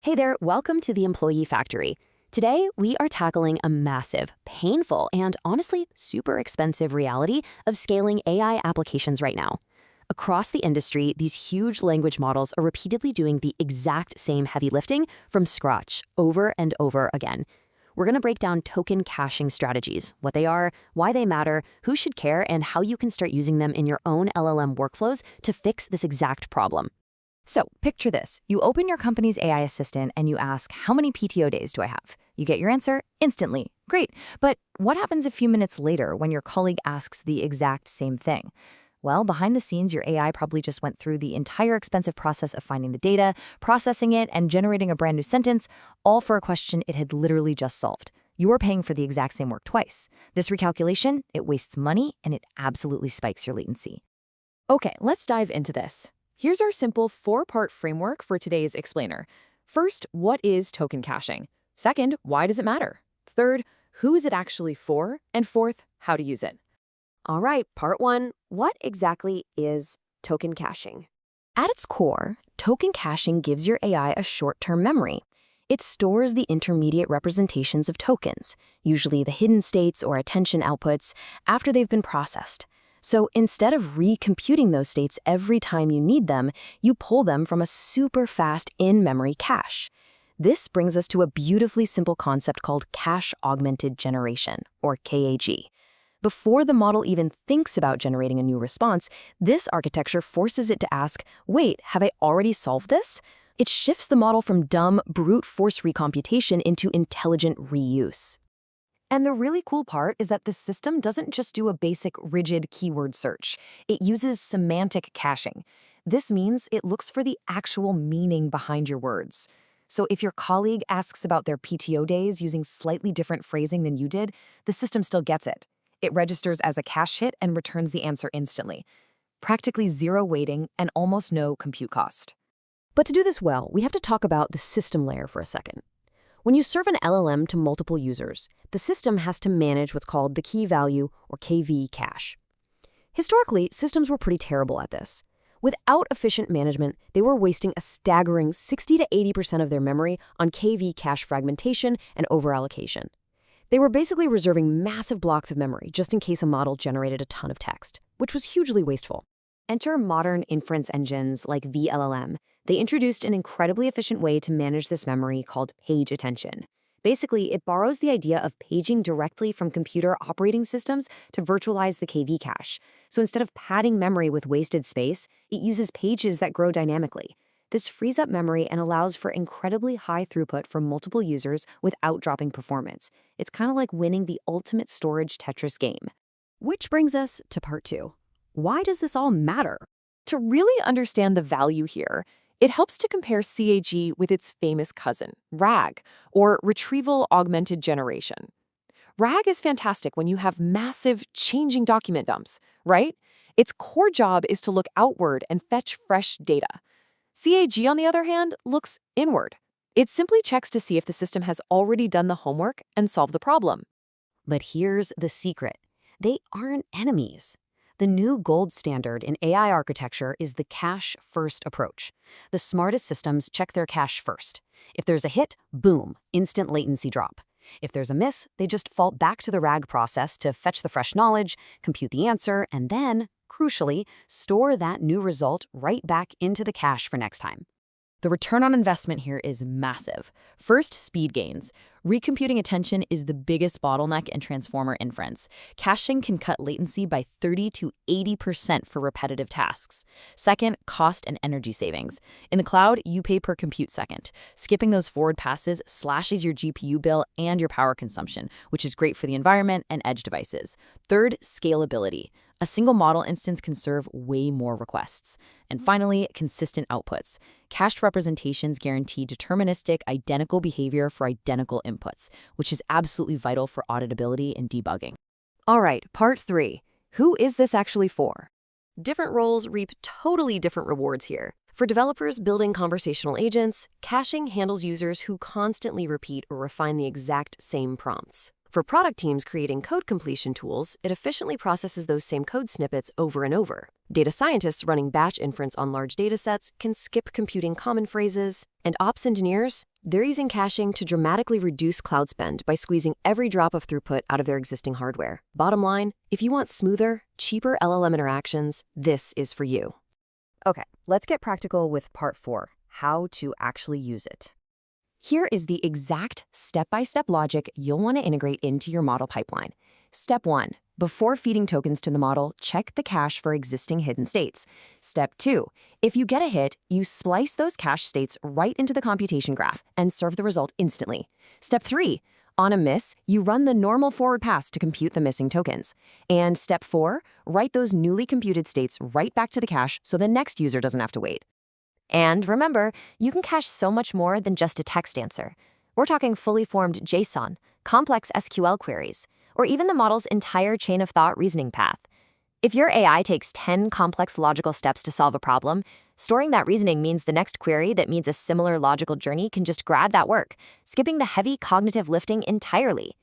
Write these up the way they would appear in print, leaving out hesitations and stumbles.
Hey there, welcome to the Employee Factory. Today, we are tackling a massive, painful, and honestly super expensive reality of scaling AI applications right now. Across the industry, these huge language models are repeatedly doing the exact same heavy lifting from scratch over and over again. We're going to break down token caching strategies, what they are, why they matter, who should care, and how you can start using them in your own LLM workflows to fix this exact problem. So, picture this. You open your company's AI assistant and you ask, how many PTO days do I have? You get your answer instantly. Great. But what happens a few minutes later when your colleague asks the exact same thing? Well, behind the scenes, your AI probably just went through the entire expensive process of finding the data, processing it, and generating a brand new sentence, all for a question it had literally just solved. You are paying for the exact same work twice. This recalculation, it wastes money and it absolutely spikes your latency. Okay, let's dive into this. Here's our simple four-part framework for today's explainer. First, what is token caching? Second, why does it matter? Third, who is it actually for? And fourth, how to use it. All right, part one, what exactly is token caching? At its core, token caching gives your AI a short-term memory. It stores the intermediate representations of tokens, usually the hidden states or attention outputs, after they've been processed. So instead of recomputing those states every time you need them, you pull them from a super fast in-memory cache. This brings us to a beautifully simple concept called cache-augmented generation, or KAG. Before the model even thinks about generating a new response, this architecture forces it to ask, wait, have I already solved this? It shifts the model from dumb, brute force recomputation into intelligent reuse. And the really cool part is that the system doesn't just do a basic rigid keyword search. It uses semantic caching. This means it looks for the actual meaning behind your words. So if your colleague asks about their PTO days using slightly different phrasing than you did, the system still gets it. It registers as a cache hit and returns the answer instantly. Practically zero waiting and almost no compute cost. But to do this well, we have to talk about the system layer for a second. When you serve an LLM to multiple users, the system has to manage what's called the key value, or KV, cache. Historically, systems were pretty terrible at this. Without efficient management, they were wasting a staggering 60 to 80% of their memory on KV cache fragmentation and overallocation. They were basically reserving massive blocks of memory just in case a model generated a ton of text, which was hugely wasteful. Enter modern inference engines like VLLM. They introduced an incredibly efficient way to manage this memory called page attention. Basically, it borrows the idea of paging directly from computer operating systems to virtualize the KV cache. So instead of padding memory with wasted space, it uses pages that grow dynamically. This frees up memory and allows for incredibly high throughput for multiple users without dropping performance. It's kind of like winning the ultimate storage Tetris game. Which brings us to part two. Why does this all matter? To really understand the value here, it helps to compare CAG with its famous cousin, RAG, or Retrieval Augmented Generation. RAG is fantastic when you have massive, changing document dumps, right? Its core job is to look outward and fetch fresh data. CAG, on the other hand, looks inward. It simply checks to see if the system has already done the homework and solved the problem. But here's the secret. They aren't enemies. The new gold standard in AI architecture is the cache-first approach. The smartest systems check their cache first. If there's a hit, boom, instant latency drop. If there's a miss, they just fall back to the RAG process to fetch the fresh knowledge, compute the answer, and then, crucially, store that new result right back into the cache for next time. The return on investment here is massive. First, speed gains. Recomputing attention is the biggest bottleneck in transformer inference. Caching can cut latency by 30 to 80% for repetitive tasks. Second, cost and energy savings. In the cloud, you pay per compute second. Skipping those forward passes slashes your GPU bill and your power consumption, which is great for the environment and edge devices. Third, scalability. A single model instance can serve way more requests. And finally, consistent outputs. Cached representations guarantee deterministic, identical behavior for identical inputs, which is absolutely vital for auditability and debugging. All right, part three. Who is this actually for? Different roles reap totally different rewards here. For developers building conversational agents, caching handles users who constantly repeat or refine the exact same prompts. For product teams creating code completion tools, it efficiently processes those same code snippets over and over. Data scientists running batch inference on large datasets can skip computing common phrases. And ops engineers, they're using caching to dramatically reduce cloud spend by squeezing every drop of throughput out of their existing hardware. Bottom line, if you want smoother, cheaper LLM interactions, this is for you. Okay, let's get practical with part 4, how to actually use it. Here is the exact step-by-step logic you'll want to integrate into your model pipeline. Step 1. Before feeding tokens to the model, check the cache for existing hidden states. Step 2. If you get a hit, you splice those cache states right into the computation graph and serve the result instantly. Step 3. On a miss, you run the normal forward pass to compute the missing tokens. And Step 4. Write those newly computed states right back to the cache so the next user doesn't have to wait. And remember, you can cache so much more than just a text answer. We're talking fully formed JSON, complex SQL queries, or even the model's entire chain of thought reasoning path. If your AI takes 10 complex logical steps to solve a problem, storing that reasoning means the next query that needs a similar logical journey can just grab that work, skipping the heavy cognitive lifting entirely.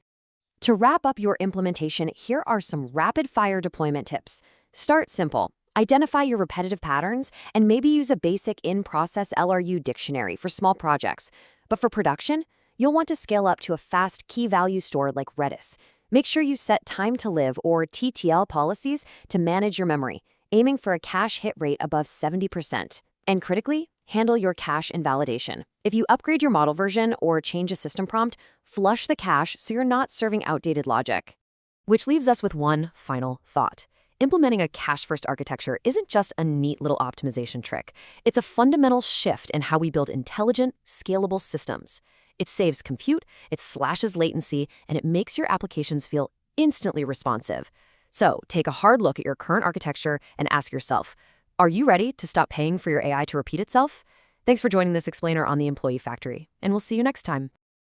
To wrap up your implementation, here are some rapid-fire deployment tips. Start simple. Identify your repetitive patterns and maybe use a basic in-process LRU dictionary for small projects. But for production, you'll want to scale up to a fast key-value store like Redis. Make sure you set time to live or TTL policies to manage your memory, aiming for a cache hit rate above 70%. And critically, handle your cache invalidation. If you upgrade your model version or change a system prompt, flush the cache so you're not serving outdated logic. Which leaves us with one final thought. Implementing a cache-first architecture isn't just a neat little optimization trick. It's a fundamental shift in how we build intelligent, scalable systems. It saves compute, it slashes latency, and it makes your applications feel instantly responsive. So take a hard look at your current architecture and ask yourself, are you ready to stop paying for your AI to repeat itself? Thanks for joining this explainer on the Employee Factory, and we'll see you next time.